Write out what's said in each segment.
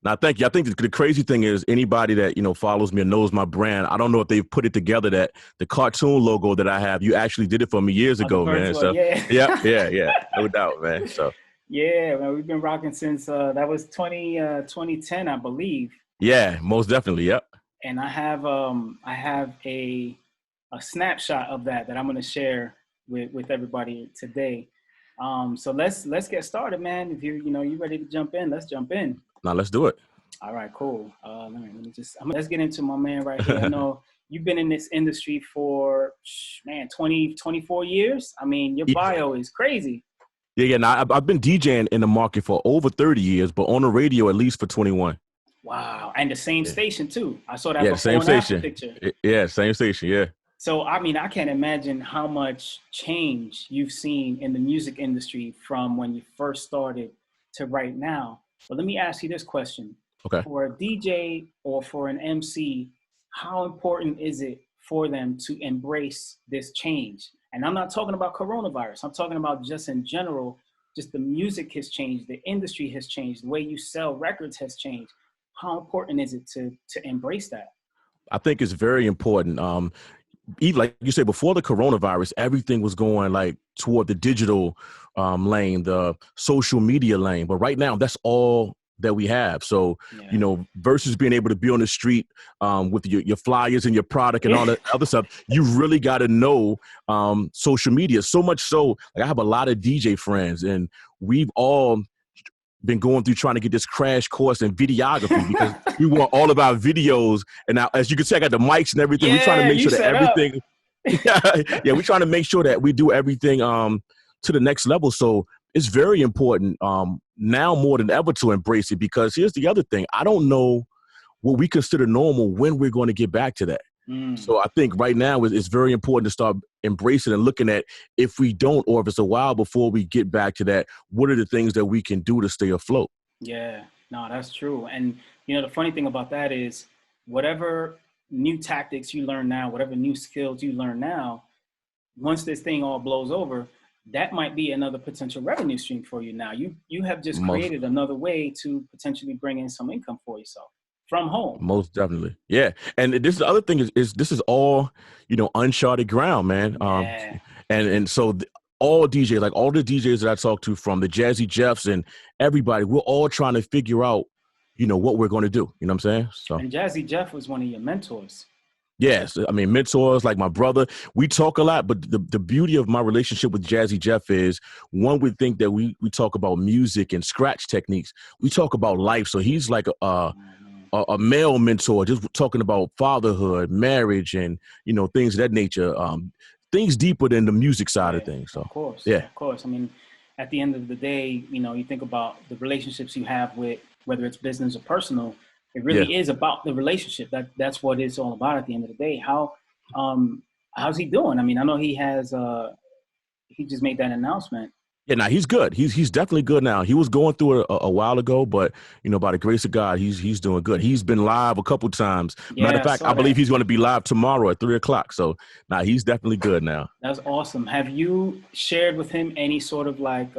Now, thank you. I think the crazy thing is anybody that, follows me and knows my brand, I don't know if they've put it together that the cartoon logo that I have, you actually did it for me years Oh, the ago, first man. one, So, yeah. yeah, yeah, yeah. No doubt, man. So, Yeah, man, we've been rocking since that was 2010, I believe. yeah, most definitely. Yep. And I have a snapshot of that I'm going to share with everybody today. So let's get started, man. If you ready to jump in, let's jump in. Now, let's do it. All right, cool. Let's get into my man right here. I know you've been in this industry for, man, 24 years. I mean, your Yeah, bio is crazy. yeah. Now, I've been DJing in the market for over 30 years, but on the radio at least for 21. Wow. And the same Yeah, station too. I saw that yeah, same before and after station. picture. Yeah, same station. Yeah. So, I mean, I can't imagine how much change you've seen in the music industry from when you first started to right now. But let me ask you this question. Okay. For a DJ or for an MC, how important is it for them to embrace this change? And I'm not talking about coronavirus. I'm talking about just in general, just the music has changed, the industry has changed, the way you sell records has changed. How important is it to embrace that? I think it's very important. Even like you said, before the coronavirus, everything was going like toward the digital lane, the social media lane. But right now, that's all that we have. So, Yeah. versus being able to be on the street with your flyers and your product and all that other stuff, you really got to know social media. So much so, like I have a lot of DJ friends, and we've all been going through trying to get this crash course in videography because we want all of our videos. And now, as you can see, I got the mics and everything. We're trying to Yeah, make you sure that set up. everything, yeah, we're trying to make sure that we do everything to the next level. So it's very important now more than ever to embrace it, because here's the other thing. I don't know what we consider normal when we're going to get back to that. Mm, So I think right now it's very important to start embracing and looking at, if we don't, or if it's a while before we get back to that, what are the things that we can do to stay afloat? yeah, no, that's true. And the funny thing about that is whatever new tactics you learn now, whatever new skills you learn now, once this thing all blows over, that might be another potential revenue stream for you now. You have just Most created another way to potentially bring in some income for yourself from home. Most definitely. Yeah. And this is the other thing is this is all, uncharted ground, man. Yeah. And so all DJs, like all the DJs that I talk to, from the Jazzy Jeffs and everybody, we're all trying to figure out, what we're going to do. You know what I'm saying? So, And Jazzy Jeff was one of your mentors. yes, I mean, mentors like my brother, we talk a lot, but the beauty of my relationship with Jazzy Jeff is, one would think that we talk about music and scratch techniques. We talk about life. So he's like a male mentor, just talking about fatherhood, marriage, and things of that nature. Things deeper than the music side of Yeah, things. So of course, yeah, of course. I mean, at the end of the day, you think about the relationships you have with, whether it's business or personal. It yeah. really is about the relationship. That's what it's all about at the end of the day. Um how's he doing? I mean, I know he just made that announcement. Yeah, now he's good. He's definitely good now. He was going through it a while ago, but by the grace of God, he's doing good. He's been live a couple times. Matter of Yeah, I fact, saw I believe that. he's going to be live tomorrow at 3:00. So now he's definitely good now. That's awesome. Have you shared with him any sort of like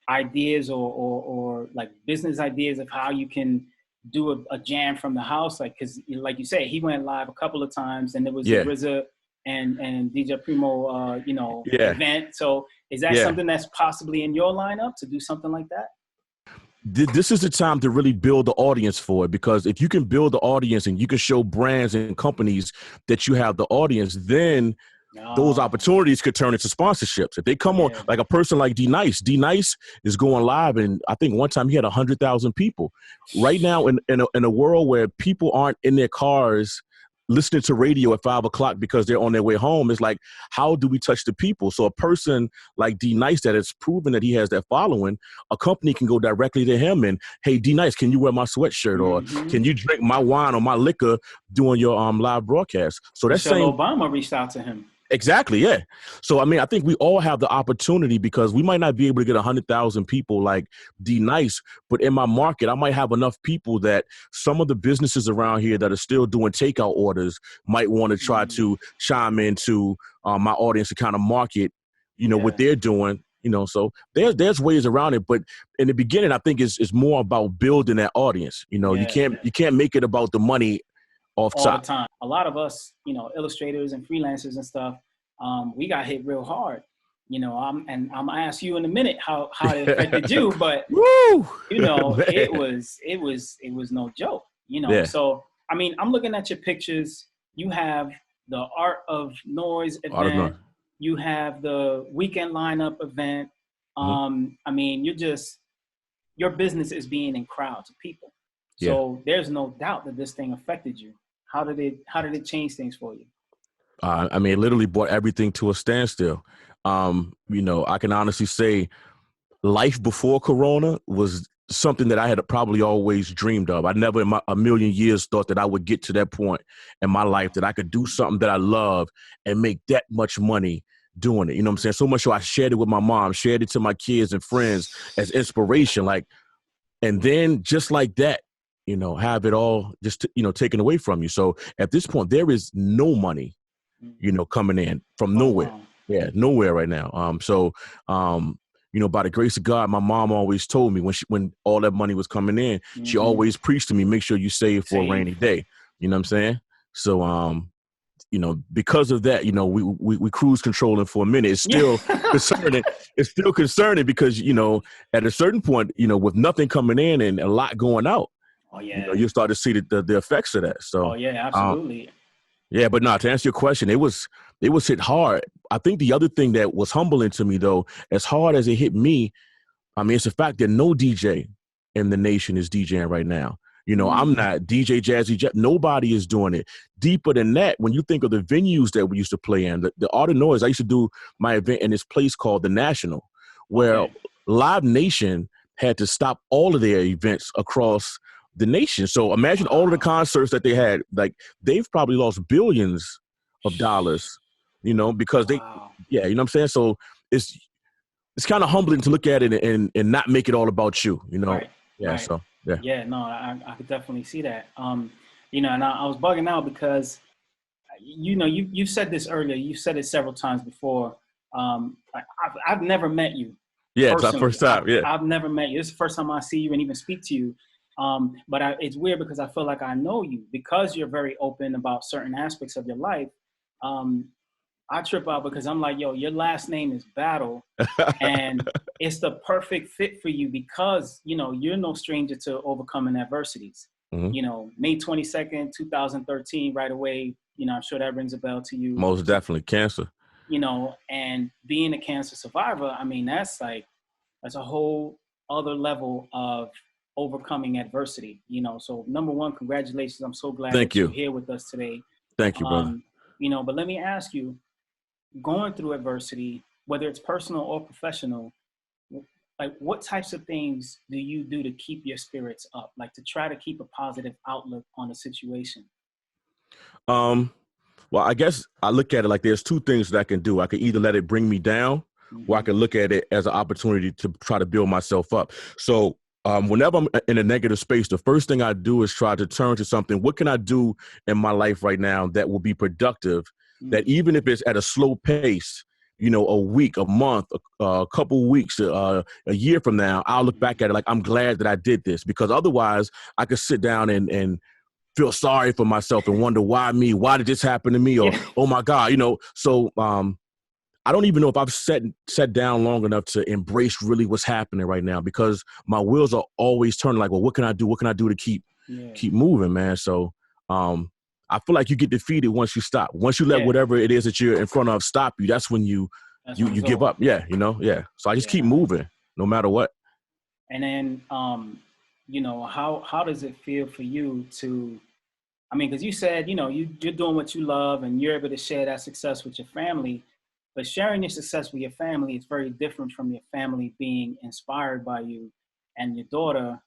ideas or like business ideas of how you can do a jam from the house? Like, because like you say, he went live a couple of times, and there was the Yeah, RZA and DJ Primo, yeah, event. So is that yeah. something that's possibly in your lineup to do something like that? This is the time to really build the audience for it, because if you can build the audience and you can show brands and companies that you have the audience, then those No. opportunities could turn into sponsorships. If they come on, Yeah. like a person like D Nice is going live, and I think one time he had 100,000 people. Right now, in a world where people aren't in their cars listening to radio at 5 o'clock because they're on their way home, it's like, how do we touch the people? So a person like D Nice that has proven that he has that following, a company can go directly to him and, hey, D Nice, can you wear my sweatshirt, or Hmm. can you drink my wine or my liquor during your live broadcast? So that Michelle same. Obama reached out to him. Exactly, yeah. So, I mean, I think we all have the opportunity, because we might not be able to get 100,000 people like D Nice, but in my market, I might have enough people that some of the businesses around here that are still doing takeout orders might want to try Mm, to chime into my audience to kind of market, what yeah. they're doing. You know, so there's ways around it, but in the beginning, I think it's more about building that audience. You know, you can't make it about the money off all the top. time. A lot of us, you know, illustrators and freelancers and stuff, we got hit real hard. You know, I'm gonna ask you in a minute how it affected you, but Woo! you know, Man. it was no joke. You know, Yeah. so I mean, I'm looking at your pictures. You have the Art of Noise I don't know. event. You have the weekend lineup event. I mean, your business is being in crowds of people. So there's no doubt that this thing affected you. How did it change things for you? I mean, it literally brought everything to a standstill. You know, I can honestly say life before Corona was something that I had probably always dreamed of. I never in a million years thought that I would get to that point in my life that I could do something that I love and make that much money doing it. You know what I'm saying? So much so I shared it with my mom, shared it to my kids and friends as inspiration. Like, and then just like that, you know, have it all just, you know, taken away from you. So at this point, there is no money, you know, coming in from nowhere. Wow. Yeah, nowhere right now. You know, by the grace of God, my mom always told me when all that money was coming in, she always preached to me, make sure you save for a rainy day. You know what I'm saying? So, you know, because of that, you know, we cruise controlling for a minute. It's still concerning. It's still concerning because, you know, at a certain point, you know, with nothing coming in and a lot going out, you know, you start to see the effects of that. So, absolutely. Yeah, but no, to answer your question, it was hit hard. I think the other thing that was humbling to me, though, as hard as it hit me, I mean, it's the fact that no DJ in the nation is DJing right now. You know, I'm not DJ Jazzy Jeff. Nobody is doing it. Deeper than that, when you think of the venues that we used to play in, the Art of Noise, I used to do my event in this place called the National, where Live Nation had to stop all of their events across the nation. So imagine all of the concerts that they had. Like, they've probably lost billions of dollars, you know, because you know what I'm saying? So it's kind of humbling to look at it and not make it all about you, you know? So, yeah. Yeah, no, I could definitely see that. You know, and I was bugging out because, you know, you said this earlier. You said it several times before. I've never met you. Yeah, it's our first time. I've never met you. This is the first time I see you and even speak to you. But it's weird because I feel like I know you because you're very open about certain aspects of your life. I trip out because I'm like, yo, your last name is Battle, and it's the perfect fit for you because, you know, you're no stranger to overcoming adversities. You know, May 22nd, 2013, right away, you know, I'm sure that rings a bell to you. Most definitely. Cancer. You know, and being a cancer survivor, I mean, that's a whole other level of overcoming adversity, you know. So number one, congratulations. I'm so glad that you're here with us today. Thank you, brother. You know, but let me ask you, going through adversity, whether it's personal or professional, like what types of things do you do to keep your spirits up, like to try to keep a positive outlook on the situation? Well, I guess I look at it like there's two things that I can do. I can either let it bring me down or I can look at it as an opportunity to try to build myself up. So whenever I'm in a negative space, the first thing I do is try to turn to something. What can I do in my life right now that will be productive, that even if it's at a slow pace, you know, a week, a month, a couple weeks, a year from now, I'll look back at it like I'm glad that I did this, because otherwise I could sit down and feel sorry for myself and wonder why me, why did this happen to me? Or, oh my God, you know, so I don't even know if I've sat down long enough to embrace really what's happening right now, because my wheels are always turning like, well, what can I do? What can I do to keep moving, man? So I feel like you get defeated once you stop. Once you let whatever it is that you're in front of stop you, that's when you give up. Yeah, you know, So I just keep moving no matter what. And then, you know, how does it feel for you to, I mean, because you said, you know, you're doing what you love and you're able to share that success with your family. But sharing your success with your family is very different from your family being inspired by you and your daughter,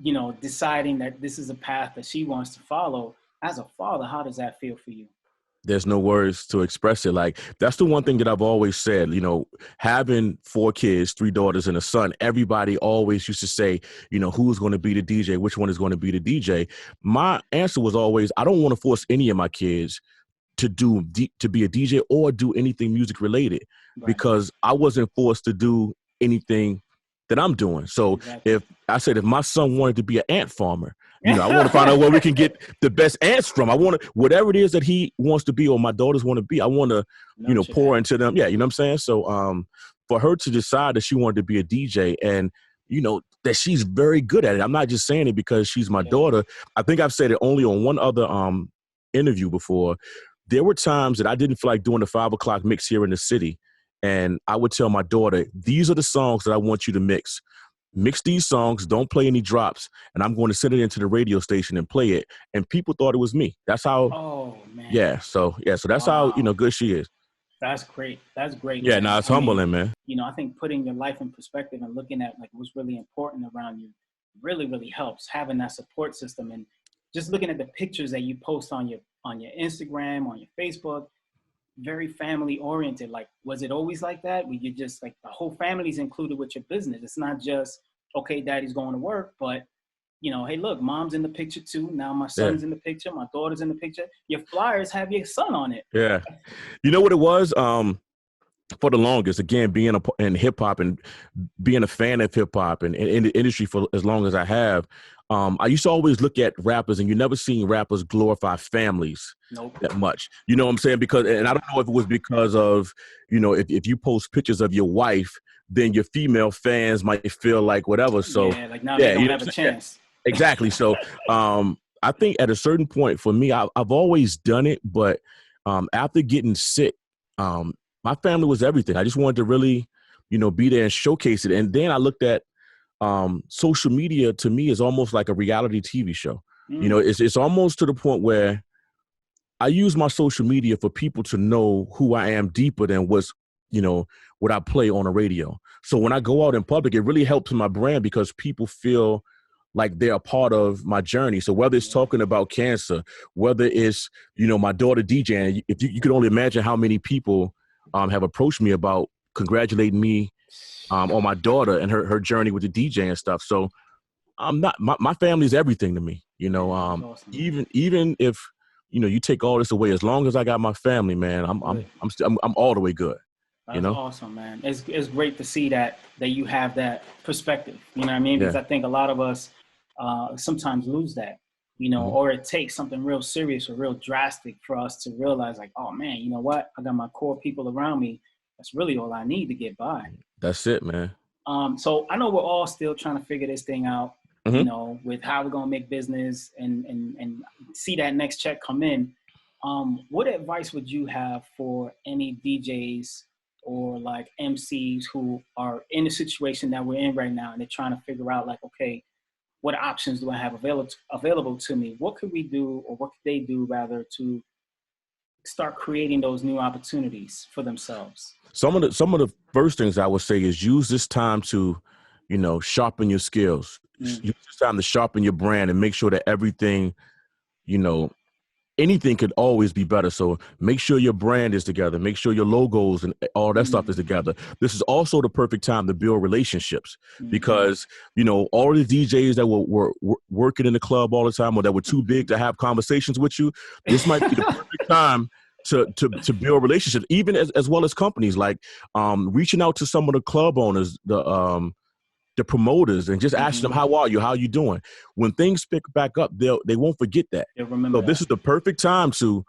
you know, deciding that this is a path that she wants to follow. As a father, how does that feel for you? There's no words to express it. Like, that's the one thing that I've always said, you know, having 4 kids, 3 daughters and a son, everybody always used to say, you know, who's going to be the DJ? Which one is going to be the DJ? My answer was always, I don't want to force any of my kids to be a DJ or do anything music related, Right. because I wasn't forced to do anything that I'm doing. So Exactly. if my son wanted to be an ant farmer, I want to find out where we can get the best ants from. I want to, whatever it is that he wants to be or my daughters want to be, I want to, pour into them. Yeah, you know what I'm saying? So for her to decide that she wanted to be a DJ and, that she's very good at it. I'm not just saying it because she's my daughter. I think I've said it only on one other interview before. There were times that I didn't feel like doing the 5 o'clock mix here in the city. And I would tell my daughter, these are the songs that I want you to mix. Mix these songs, don't play any drops, and I'm going to send it into the radio station and play it. And people thought it was me. That's how. Oh man. Yeah. So that's how good she is. That's great. That's great. Yeah. Man. No, it's humbling, man. I think putting your life in perspective and looking at like what's really important around you really, really helps. Having that support system and just looking at the pictures that you post on your Instagram, on your Facebook. Very family oriented. Like, was it always like that? Where you just like the whole family's included with your business? It's not just, okay, daddy's going to work, but hey, look, mom's in the picture too. Now my son's in the picture, my daughter's in the picture. Your flyers have your son on it. Yeah. You know what it was? For the longest, again, being in hip hop and being a fan of hip hop and in the industry for as long as I have, I used to always look at rappers, and you never seen rappers glorify families that much. You know what I'm saying? Because, and I don't know if it was because of, if you post pictures of your wife, then your female fans might feel like whatever. So like now they don't have a chance. Exactly. So I think at a certain point for me, I've always done it, but after getting sick, my family was everything. I just wanted to really, be there and showcase it. And then I looked at social media. To me, is almost like a reality TV show. It's almost to the point where I use my social media for people to know who I am deeper than what I play on the radio. So when I go out in public, it really helps my brand because people feel like they're a part of my journey. So whether it's talking about cancer, whether it's, my daughter DJing, if you could only imagine how many people have approached me about congratulating me on my daughter and her journey with the DJ and stuff. So I'm not, my family's everything to me, awesome. even if, you take all this away, as long as I got my family, man, I'm all the way good. That's awesome, man. It's great to see that you have that perspective. You know what I mean? Because I think a lot of us sometimes lose that, or it takes something real serious or real drastic for us to realize like, oh man, you know what? I got my core people around me. That's really all I need to get by. That's it, man. So I know we're all still trying to figure this thing out, with how we're going to make business and see that next check come in. What advice would you have for any DJs or like MCs who are in the situation that we're in right now and they're trying to figure out like, okay, what options do I have available to me? What could we do, or what could they do rather to start creating those new opportunities for themselves? Some of the first things I would say is use this time to, sharpen your skills. Use this time to sharpen your brand and make sure that everything, anything could always be better. So make sure your brand is together. Make sure your logos and all that stuff is together. This is also the perfect time to build relationships because, all of the DJs that were working in the club all the time or that were too big to have conversations with you, this might be the perfect time to build relationships, even as well as companies, like reaching out to some of the club owners, the promoters, and just asking them, how are you? How are you doing? When things pick back up, they won't forget that. So this is the perfect time to,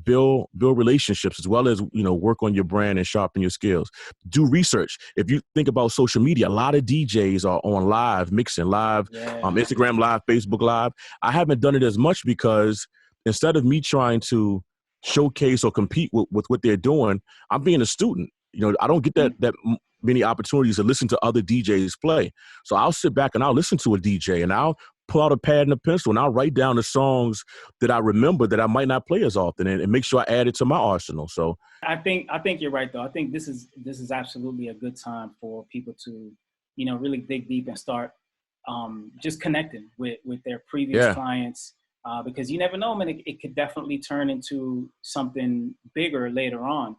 build relationships as well as, work on your brand and sharpen your skills. Do research. If you think about social media, a lot of DJs are on live, mixing live, Instagram live, Facebook live. I haven't done it as much because instead of me trying to showcase or compete with what they're doing, I'm being a student. I don't get that many opportunities to listen to other DJs play. So I'll sit back and I'll listen to a DJ and I'll pull out a pad and a pencil and I'll write down the songs that I remember that I might not play as often and make sure I add it to my arsenal. So I think you're right though. I think this is absolutely a good time for people to, really dig deep and start just connecting with their previous clients. Because you never know, man, it could definitely turn into something bigger later on.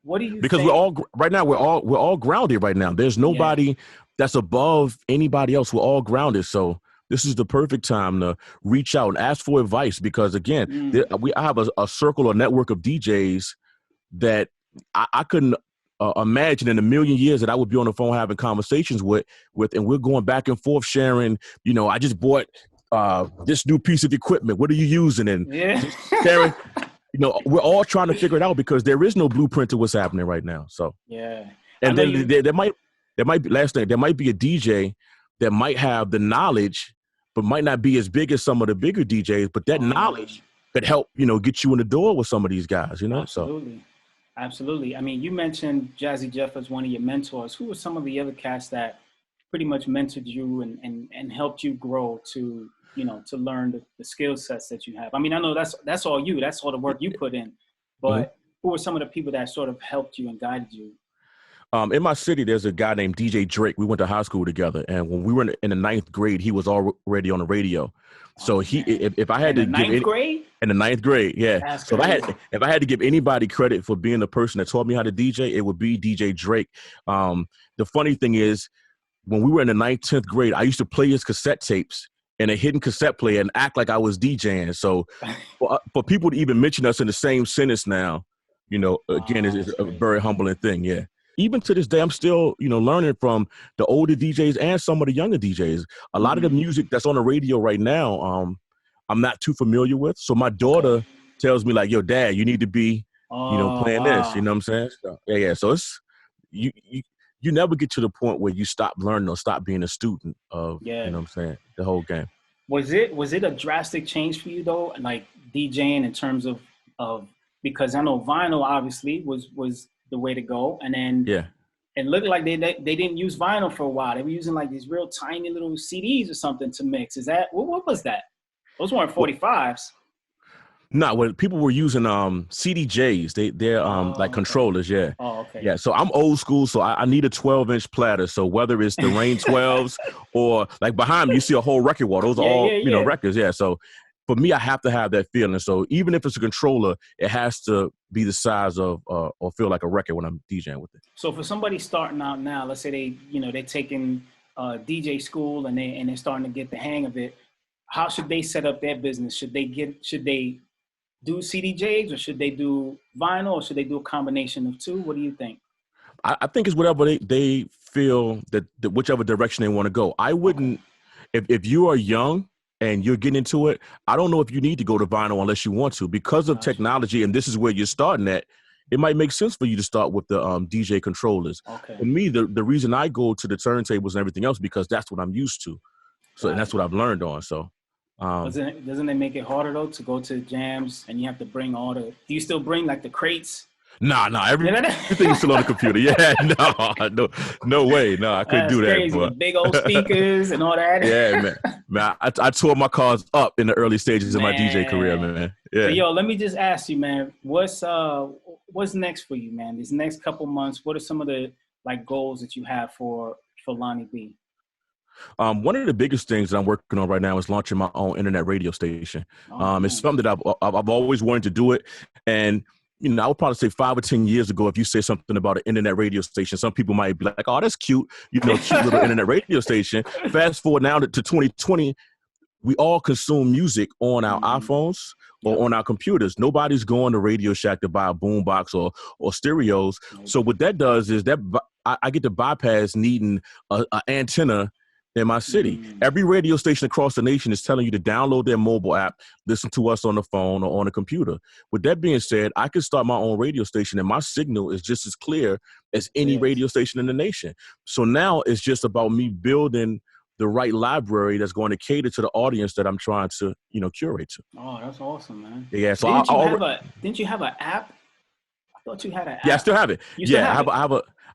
What do you because think? we're all grounded right now. There's nobody that's above anybody else. We're all grounded. So this is the perfect time to reach out and ask for advice because, again, I have a circle or network of DJs that I couldn't imagine in a million years that I would be on the phone having conversations with, and we're going back and forth sharing, I just bought this new piece of equipment. What are you using? And just sharing, we're all trying to figure it out because there is no blueprint to what's happening right now. So, and then there might be, last thing, there might be a DJ that might have the knowledge, but might not be as big as some of the bigger DJs, but that knowledge could help, get you in the door with some of these guys, Absolutely. So. Absolutely. I mean, you mentioned Jazzy Jeff as one of your mentors. Who were some of the other cats that pretty much mentored you and helped you grow to, to learn the skill sets that you have? I mean, I know that's all you. That's all the work you put in. But who were some of the people that sort of helped you and guided you? In my city, there's a guy named DJ Drake. We went to high school together. And when we were in the 9th grade, he was already on the radio. So if I had to give ninth grade? In the 9th grade, yeah. That's so crazy. if I had to give anybody credit for being the person that taught me how to DJ, it would be DJ Drake. The funny thing is, when we were in the 9th, 10th grade, I used to play his cassette tapes in a hidden cassette player and act like I was DJing. So for people to even mention us in the same sentence now, again, is a very humbling thing. Yeah. Even to this day, I'm still, learning from the older DJs and some of the younger DJs. A lot of the music that's on the radio right now, I'm not too familiar with. So my daughter tells me like, yo, Dad, you need to be, playing this. You know what I'm saying? So, yeah. So it's, you never get to the point where you stop learning or stop being a student of, you know what I'm saying, the whole game. Was it a drastic change for you though? Like DJing in terms of because I know vinyl obviously was the way to go. And then it looked like they didn't use vinyl for a while. They were using like these real tiny little CDs or something to mix. Is that, what was that? Those weren't 45s. No, when people were using CDJs, they're like controllers, yeah. Oh, okay. Yeah, so I'm old school, so I need a 12-inch platter. So whether it's the Rain 12s or like behind me, you see a whole record wall. Those are all, records, yeah. So for me, I have to have that feeling. So even if it's a controller, it has to be the size of or feel like a record when I'm DJing with it. So for somebody starting out now, let's say they're taking DJ school and they're starting to get the hang of it. How should they set up their business? Should they do CDJs or should they do vinyl or should they do a combination of two? What do you think? I think it's whatever they feel that whichever direction they want to go. I wouldn't, if you are young and you're getting into it, I don't know if you need to go to vinyl unless you want to because of technology. And this is where you're starting at. It might make sense for you to start with the DJ controllers. Okay. For me, the reason I go to the turntables and everything else, because that's what I'm used to. So and that's what I've learned on. So. Doesn't it make it harder though to go to jams and you have to bring do you still bring like the crates? Nah, everything's still on the computer. Yeah, no way. No, I couldn't do that. Crazy. With big old speakers and all that. Yeah, man. I tore my cars up in the early stages of my DJ career, man. Yeah. So, let me just ask you, man, what's next for you, man? These next couple months, what are some of the like goals that you have for Lonnie B? One of the biggest things that I'm working on right now is launching my own internet radio station. It's something that I've always wanted to do it. And, I would probably say 5 or 10 years ago, if you say something about an internet radio station, some people might be like, oh, that's cute, cute little internet radio station. Fast forward now to 2020, we all consume music on our iPhones or on our computers. Nobody's going to Radio Shack to buy a boombox or stereos. So what that does is that I get to bypass needing an antenna in my city. Every radio station across the nation is telling you to download their mobile app, listen to us on the phone or on a computer. With that being said, I can start my own radio station and my signal is just as clear as any radio station in the nation. So now it's just about me building the right library that's going to cater to the audience that I'm trying to, curate to. Oh, that's awesome, man. Yeah. So didn't you have an app? I thought you had an app. Yeah, I still have it.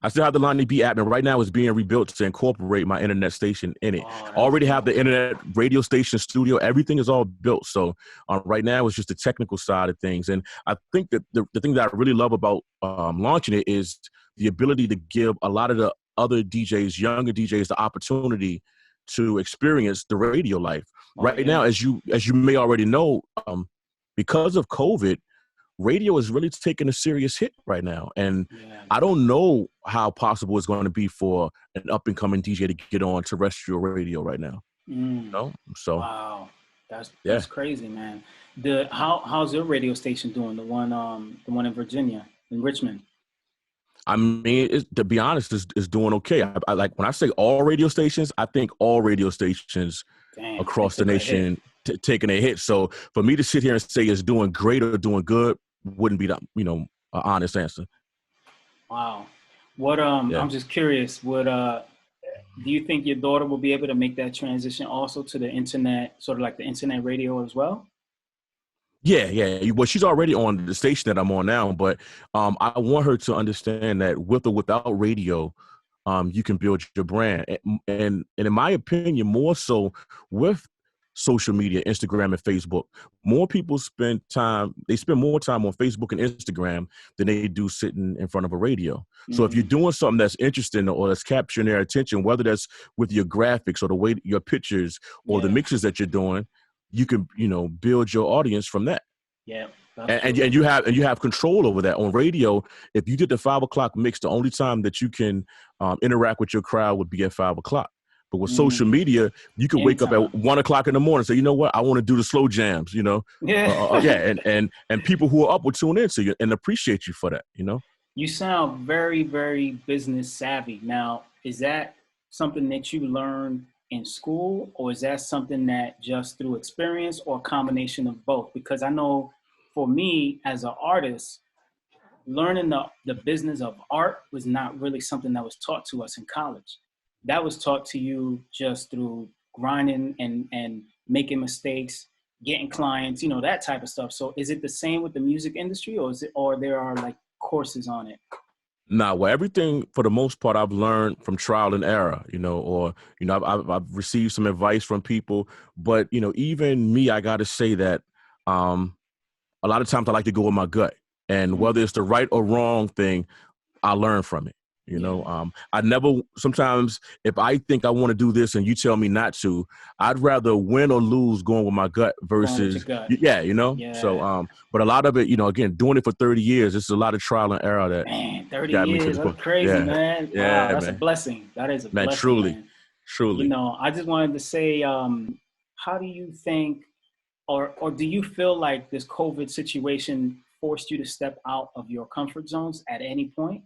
I still have the Lonnie B app, and right now it's being rebuilt to incorporate my internet station in it. Already have the internet radio station studio. Everything is all built. So right now it's just the technical side of things. And I think that the thing that I really love about launching it is the ability to give a lot of the other DJs, younger DJs, the opportunity to experience the radio life. Now, as you may already know, because of COVID, radio is really taking a serious hit right now. And I don't know how possible it's going to be for an up-and-coming DJ to get on terrestrial radio right now. Mm. So Wow, yeah. that's crazy, man. How's your radio station doing? The one in Virginia, in Richmond. I mean, to be honest, is doing okay. I like when I say all radio stations, I think all radio stations Damn, they across the took a hit. nation taking a hit. So for me to sit here and say it's doing great or doing good wouldn't be the an honest answer. Wow. What Yeah. I'm just curious, do you think your daughter will be able to make that transition also to the internet, sort of like the internet radio as well? Yeah. Well, she's already on the station that I'm on now, but I want her to understand that with or without radio, you can build your brand. And in my opinion, more so with social media, Instagram and Facebook, more people spend more time on Facebook and Instagram than they do sitting in front of a radio. So if you're doing something that's interesting or that's capturing their attention, whether that's with your graphics or the way your pictures or the mixes that you're doing, you can, build your audience from that. Yeah. And you have control over that. On radio, if you did the 5 o'clock mix, the only time that you can interact with your crowd would be at 5 o'clock. But with social media, you could wake up at 1 o'clock in the morning and say, you know what, I want to do the slow jams, Yeah. And people who are up will tune in to you and appreciate you for that, You sound very, very business savvy. Now, is that something that you learned in school, or is that something that just through experience, or a combination of both? Because I know for me as an artist, learning the business of art was not really something that was taught to us in college. That was taught to you just through grinding and making mistakes, getting clients, that type of stuff. So is it the same with the music industry, or there are like courses on it? Nah, well, everything for the most part I've learned from trial and error, I've received some advice from people, but even me, I got to say that a lot of times I like to go with my gut, and whether it's the right or wrong thing, I learn from it. I never, sometimes if I think I want to do this and you tell me not to, I'd rather win or lose going with my gut versus, Yeah. So, but a lot of it, again, doing it for 30 years, it's a lot of trial and error that 30 got me to years, this that's point. crazy, Yeah. man. Yeah, Wow, that's man. a blessing. That is a Man, blessing, truly. I just wanted to say, how do you think, or do you feel like this COVID situation forced you to step out of your comfort zones at any point?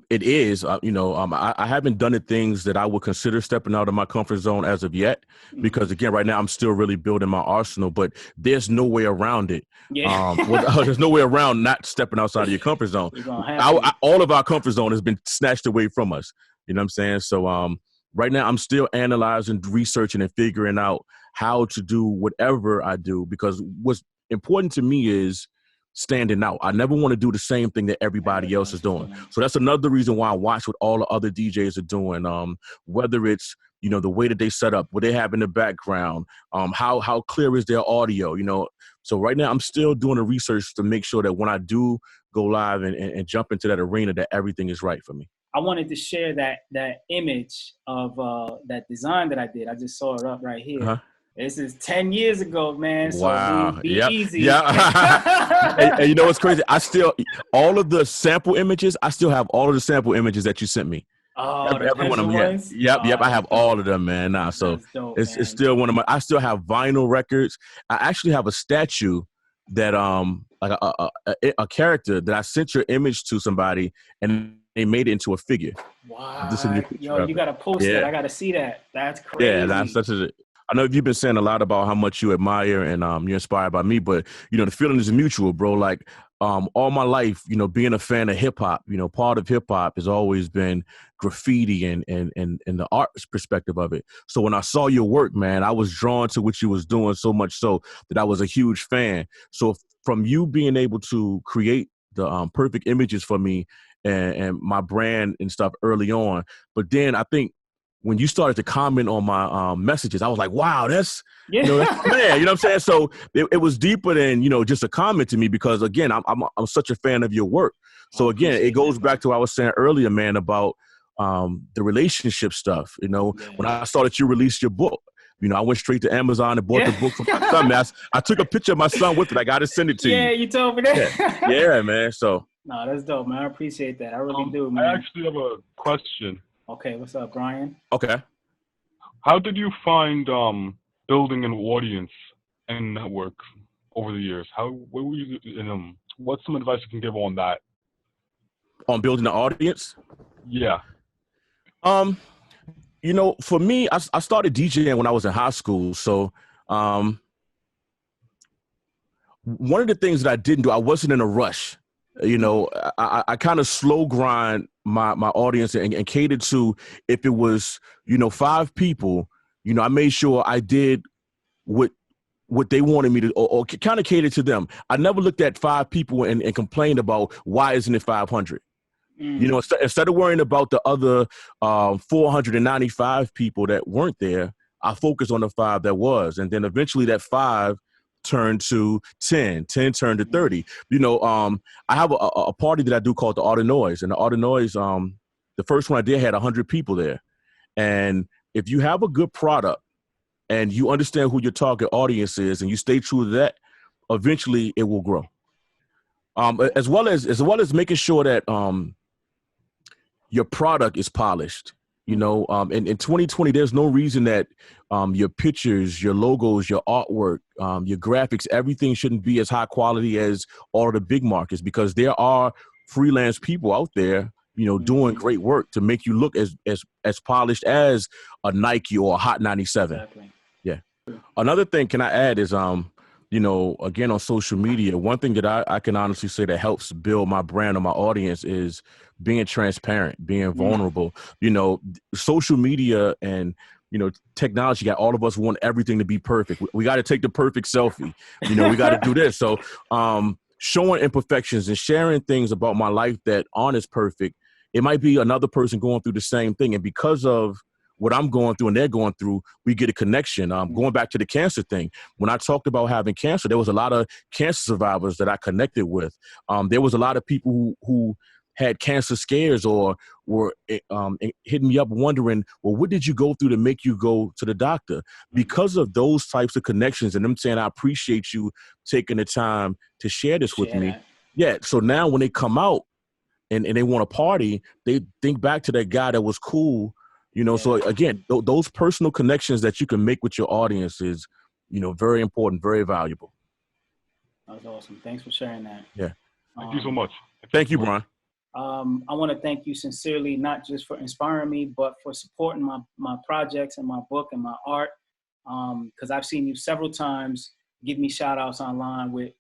It is, I haven't done the things that I would consider stepping out of my comfort zone as of yet, because again, right now I'm still really building my arsenal, but there's no way around it. Yeah. There's no way around not stepping outside of your comfort zone. All of our comfort zone has been snatched away from us. You know what I'm saying? So, right now I'm still analyzing, researching, and figuring out how to do whatever I do, because what's important to me is standing out. I never want to do the same thing that everybody else is doing. So that's another reason why I watch what all the other DJs are doing. Whether it's, the way that they set up, what they have in the background, how clear is their audio, So right now I'm still doing the research to make sure that when I do go live and jump into that arena, that everything is right for me. I wanted to share that image of that design that I did. I just saw it up right here. Uh-huh. This is 10 years ago, man. Wow. So be easy. Yeah. and you know what's crazy? All of the sample images, I still have all of the sample images that you sent me. Oh, every one of them. ones? Yep. Oh, I have all of them, man. So dope, it's still one of I still have vinyl records. I actually have a statue that like a character that I sent your image to somebody and they made it into a figure. Wow. Yo, you gotta post it. I gotta see that. That's crazy. Yeah, that's such a. I know you've been saying a lot about how much you admire and you're inspired by me, but the feeling is mutual, bro. Like all my life, being a fan of hip hop, part of hip hop has always been graffiti and the art's perspective of it. So when I saw your work, man, I was drawn to what you was doing so much so that I was a huge fan. So from you being able to create the perfect images for me and my brand and stuff early on, but then I think when you started to comment on my messages, I was like, wow, that's my man. You know what I'm saying? So it was deeper than, just a comment to me, because again, I'm such a fan of your work. So again, it goes back to what I was saying earlier, man, about the relationship stuff. When I saw that you released your book, I went straight to Amazon and bought the book for my son, man. I took a picture of my son with it. I got to send it to you. Yeah, you told me that. Yeah, man. So. No, that's dope, man. I appreciate that. I really do, man. I actually have a question. Okay, what's up, Brian? Okay. How did you find building an audience and network over the years? What were you in what's some advice you can give on that? On building the audience? Yeah. Um, for me, I started DJing when I was in high school. So one of the things that I didn't do, I wasn't in a rush. I kind of slow grind my audience and catered to, if it was, 5 people, I made sure I did what they wanted me to, or kind of catered to them. I never looked at 5 people and complained about why isn't it 500. Instead of worrying about the other 495 people that weren't there, I focused on the 5 that was. And then eventually that 5 turned to 10 turned to 30. I have a party that I do called the Art of Noise. And the Art of Noise, the first one I did had 100 people there. And if you have a good product and you understand who your target audience is and you stay true to that, eventually it will grow. As well as making sure that your product is polished. In 2020, there's no reason that your pictures, your logos, your artwork, your graphics, everything shouldn't be as high quality as all of the big markets, because there are freelance people out there, doing great work to make you look as polished as a Nike or a Hot 97. Exactly. Yeah. Another thing, can I add, is again, on social media, one thing that I can honestly say that helps build my brand or my audience is being transparent, being vulnerable. Social media and, technology got all of us want everything to be perfect. We got to take the perfect selfie. We got to do this. So showing imperfections and sharing things about my life that aren't as perfect, it might be another person going through the same thing. And because of what I'm going through and they're going through, we get a connection. Going back to the cancer thing, when I talked about having cancer, there was a lot of cancer survivors that I connected with. There was a lot of people who had cancer scares or were hitting me up wondering, well, what did you go through to make you go to the doctor? Because of those types of connections and them saying, I appreciate you taking the time to share this with me. Yeah. So now when they come out and they want to party, they think back to that guy that was cool. So again, those personal connections that you can make with your audience is, very important, very valuable. That was awesome. Thanks for sharing that. Yeah. Thank you so much. Thank you, Brian. I want to thank you sincerely, not just for inspiring me, but for supporting my projects and my book and my art. Because I've seen you several times give me shout outs online with,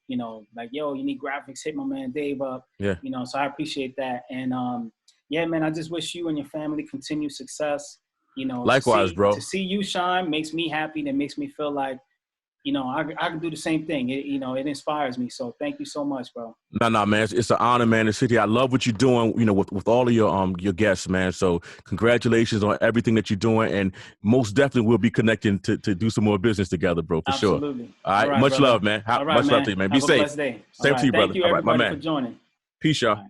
like, yo, you need graphics, hit my man Dave up. Yeah. So I appreciate that. And yeah, man, I just wish you and your family continued success. Likewise, bro. To see you shine makes me happy. That makes me feel like, I can do the same thing. It inspires me. So thank you so much, bro. No, man. It's an honor, man, to sit here. I love what you're doing, with all of your guests, man. So congratulations on everything that you're doing. And most definitely we'll be connecting to do some more business together, bro, for sure. Absolutely. All right. Much brother. love, man. All right, much man. love to you, man. Be Have safe. A blessed day. Same to you, brother. Thank you, all right, my everybody, man. for joining. Peace, y'all.